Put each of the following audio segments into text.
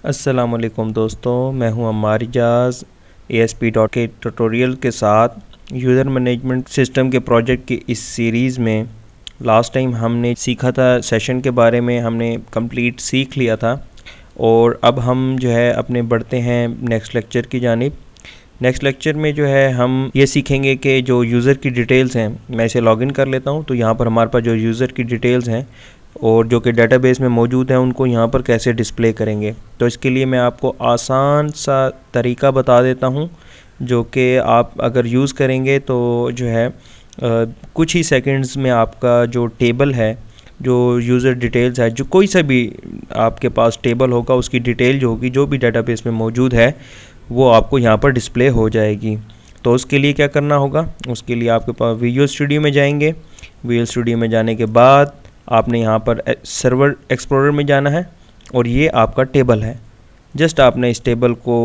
अस्सलामुअलैकुम दोस्तों, मैं हूं अम्मार इजाज़ ASP.NET के ट्यूटोरियल के साथ यूज़र मैनेजमेंट सिस्टम के प्रोजेक्ट की इस सीरीज़ में। लास्ट टाइम हमने सीखा था सेशन के बारे में, हमने कंप्लीट सीख लिया था और अब हम जो है अपने बढ़ते हैं नेक्स्ट लेक्चर की जानिब। नेक्स्ट लेक्चर में जो है हम ये सीखेंगे कि जो यूज़र की डिटेल्स हैं, मैं इसे लॉगिन कर लेता हूं। तो यहाँ पर हमारे पास जो यूज़र की डिटेल्स हैं और जो कि डेटाबेस में मौजूद हैं, उनको यहाँ पर कैसे डिस्प्ले करेंगे। तो इसके लिए मैं आपको आसान सा तरीका बता देता हूँ, जो कि आप अगर यूज़ करेंगे तो जो है कुछ ही सेकंड्स में आपका जो टेबल है, जो यूज़र डिटेल्स है, जो कोई सा भी आपके पास टेबल होगा, उसकी डिटेल जो होगी, जो भी डेटाबेस में मौजूद है, वो आपको यहाँ पर डिस्प्ले हो जाएगी। तो उसके लिए क्या करना होगा, उसके लिए आपके पास विजुअल स्टूडियो में जाएंगे। विजुअल स्टूडियो में जाने के बाद आपने यहाँ पर सर्वर एक्सप्लोरर में जाना है और ये आपका टेबल है। जस्ट आपने इस टेबल को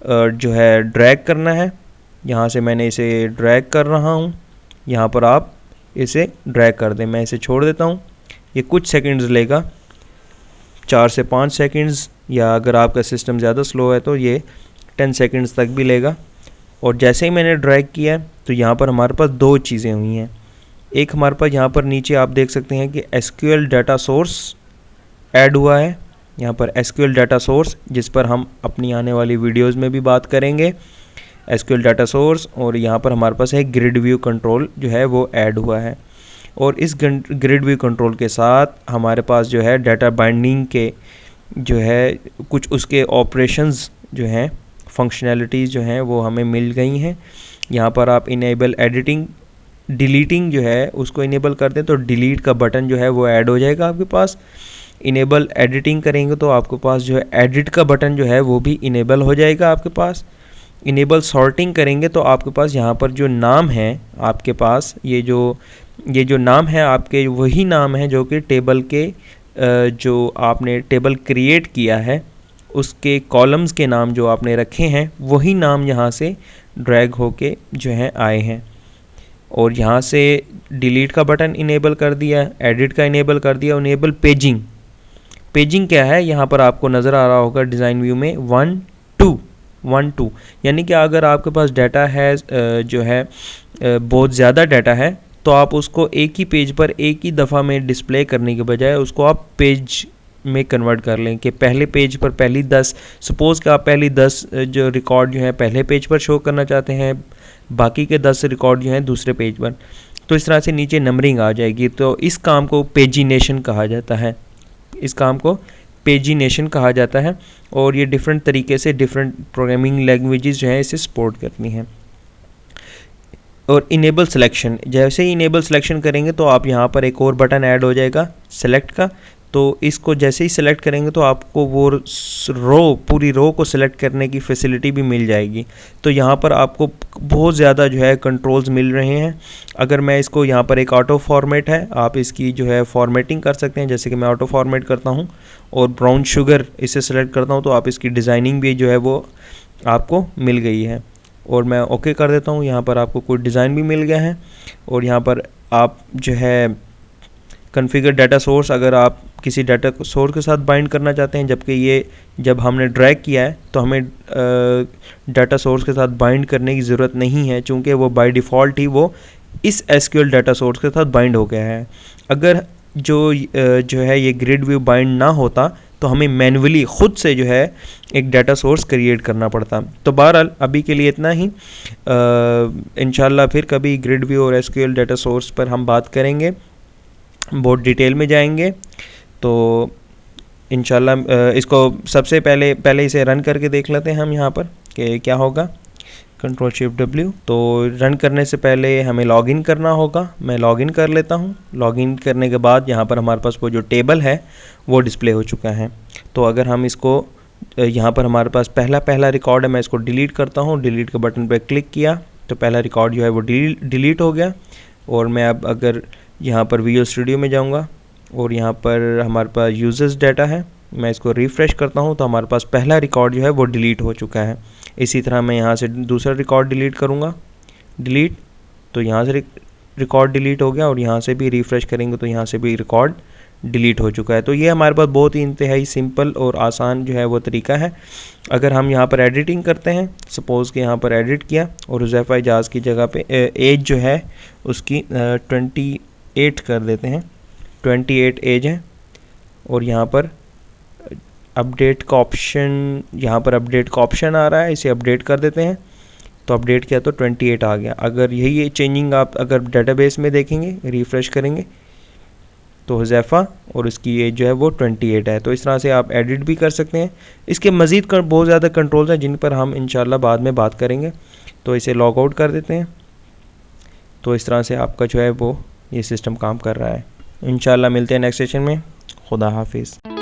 जो है ड्रैग करना है। यहाँ से मैंने इसे ड्रैग कर रहा हूँ, यहाँ पर आप इसे ड्रैग कर दें। मैं इसे छोड़ देता हूँ। ये कुछ सेकंड्स लेगा, 4 से 5 सेकंड्स, या अगर आपका सिस्टम ज़्यादा स्लो है तो ये 10 सेकंड्स तक भी लेगा। और जैसे ही मैंने ड्रैग किया तो यहाँ पर हमारे पास दो चीज़ें हुई हैं। एक हमारे पास यहाँ पर नीचे आप देख सकते हैं कि SQL डाटा सोर्स ऐड हुआ है। यहाँ पर SQL डाटा सोर्स, जिस पर हम अपनी आने वाली वीडियोस में भी बात करेंगे, SQL डाटा सोर्स। और यहाँ पर हमारे पास है ग्रिड व्यू कंट्रोल, जो है वो ऐड हुआ है। और इस ग्रिड व्यू कंट्रोल के साथ हमारे पास जो है डाटा बाइंडिंग के जो है कुछ उसके ऑपरेशंस जो हैं, फंक्शनैलिटीज़ जो हैं, वो हमें मिल गई हैं। यहाँ पर आप इनेबल एडिटिंग डिलीटिंग जो है उसको इनेबल कर दें तो डिलीट का बटन जो है वो ऐड हो जाएगा आपके पास। इनेबल एडिटिंग करेंगे तो आपके पास जो है एडिट का बटन जो है वो भी इनेबल हो जाएगा आपके पास। इनेबल सॉर्टिंग करेंगे तो आपके पास यहाँ पर जो नाम है आपके पास, ये जो नाम है आपके, वही नाम है जो कि टेबल के जो आपने टेबल क्रिएट किया है उसके कॉलम्स के नाम जो आपने रखे हैं, वही नाम यहाँ से ड्रैग होके जो है आए हैं। और यहाँ से डिलीट का बटन इनेबल कर दिया, एडिट का इनेबल कर दिया। इनेबल पेजिंग, पेजिंग क्या है, यहाँ पर आपको नज़र आ रहा होगा डिज़ाइन व्यू में 1 2, यानी कि अगर आपके पास डाटा है जो है बहुत ज़्यादा डाटा है, तो आप उसको एक ही पेज पर एक ही दफ़ा में डिस्प्ले करने के बजाय उसको आप पेज में कन्वर्ट कर लें कि पहले पेज पर पहली 10, सपोज़ कि आप पहली 10 जो रिकॉर्ड जो है पहले पेज पर शो करना चाहते हैं, बाकी के 10 रिकॉर्ड जो हैं दूसरे पेज पर, तो इस तरह से नीचे नंबरिंग आ जाएगी। तो इस काम को पेजिनेशन कहा जाता है, इस काम को पेजिनेशन कहा जाता है। और ये डिफरेंट तरीके से डिफरेंट प्रोग्रामिंग लैंग्वेजेस जो हैं इसे सपोर्ट करती हैं। और इनेबल सिलेक्शन, जैसे ही इनेबल सिलेक्शन करेंगे तो आप यहाँ पर एक और बटन ऐड हो जाएगा सेलेक्ट का। तो इसको जैसे ही सिलेक्ट करेंगे तो आपको वो पूरी रो को सिलेक्ट करने की फैसिलिटी भी मिल जाएगी। तो यहाँ पर आपको बहुत ज़्यादा जो है कंट्रोल्स मिल रहे हैं। अगर मैं इसको, यहाँ पर एक ऑटो फॉर्मेट है, आप इसकी जो है फॉर्मेटिंग कर सकते हैं। जैसे कि मैं ऑटो फॉर्मेट करता हूँ और ब्राउन शुगर इसे सेलेक्ट करता हूँ, तो आप इसकी डिज़ाइनिंग भी जो है वो आपको मिल गई है। और मैं ओके कर देता हूँ। यहाँ पर आपको कोई डिज़ाइन भी मिल गया है। और यहाँ पर आप जो है कॉन्फ़िगर डाटा सोर्स, अगर आप किसी डाटा सोर्स के साथ बाइंड करना चाहते हैं, जबकि ये जब हमने ड्रैग किया है तो हमें डाटा सोर्स के साथ बाइंड करने की ज़रूरत नहीं है, चूँकि वो बाय डिफ़ॉल्ट ही वो इस SQL डाटा सोर्स के साथ बाइंड हो गया है। अगर जो है ये ग्रिड व्यू बाइंड ना होता तो हमें मैन्युअली ख़ुद से जो है एक डाटा सोर्स क्रिएट करना पड़ता। तो बहरहाल अभी के लिए इतना ही। इंशाल्लाह फिर कभी ग्रिड व्यू और SQL डाटा सोर्स पर हम बात करेंगे, बहुत डिटेल में जाएंगे। तो इंशाल्लाह इसको सबसे पहले इसे रन करके देख लेते हैं हम यहाँ पर कि क्या होगा। Ctrl+Shift+W। तो रन करने से पहले हमें लॉगिन करना होगा। मैं लॉगिन कर लेता हूँ। लॉगिन करने के बाद यहाँ पर हमारे पास वो जो टेबल है वो डिस्प्ले हो चुका है। तो अगर हम इसको, यहाँ पर हमारे पास पहला रिकॉर्ड है, मैं इसको डिलीट करता हूँ। डिलीट के बटन पर क्लिक किया तो पहला रिकॉर्ड जो है वो डिलीट हो गया। और मैं अब अगर यहाँ पर विजुअल स्टूडियो में जाऊँगा और यहाँ पर हमारे पास यूजर्स डाटा है, मैं इसको रिफ़्रेश करता हूँ तो हमारे पास पहला रिकॉर्ड जो है वो डिलीट हो चुका है। इसी तरह मैं यहाँ से दूसरा रिकॉर्ड डिलीट करूँगा, डिलीट, तो यहाँ से रिकॉर्ड डिलीट हो गया। और यहाँ से भी रिफ़्रेश करेंगे तो यहाँ से भी रिकॉर्ड डिलीट हो चुका है। तो ये हमारे पास बहुत ही इंतहाई सिंपल और आसान जो है वो तरीका है। अगर हम यहाँ पर एडिटिंग करते हैं, सपोज़ कि यहाँ पर एडिट किया और हुज़ैफ़ा इजाज़ की जगह पे एज जो है उसकी 28 कर देते हैं, 28 एज है, और यहाँ पर अपडेट का ऑप्शन, यहाँ पर अपडेट का ऑप्शन आ रहा है, इसे अपडेट कर देते हैं। तो अपडेट किया तो 28 आ गया। अगर यही चेंजिंग आप अगर डेटाबेस में देखेंगे, रिफ़्रेश करेंगे, तो हुज़ैफ़ा और उसकी एज जो है वो 28 है। तो इस तरह से आप एडिट भी कर सकते हैं। इसके मज़ीद बहुत ज़्यादा कंट्रोल्स हैं जिन पर हम इंशाल्लाह बाद में बात करेंगे। तो इसे लॉग आउट कर देते हैं। तो इस तरह से आपका जो है वो ये सिस्टम काम कर रहा है। इंशाल्लाह मिलते हैं नेक्स्ट सेशन में। खुदा हाफिज़।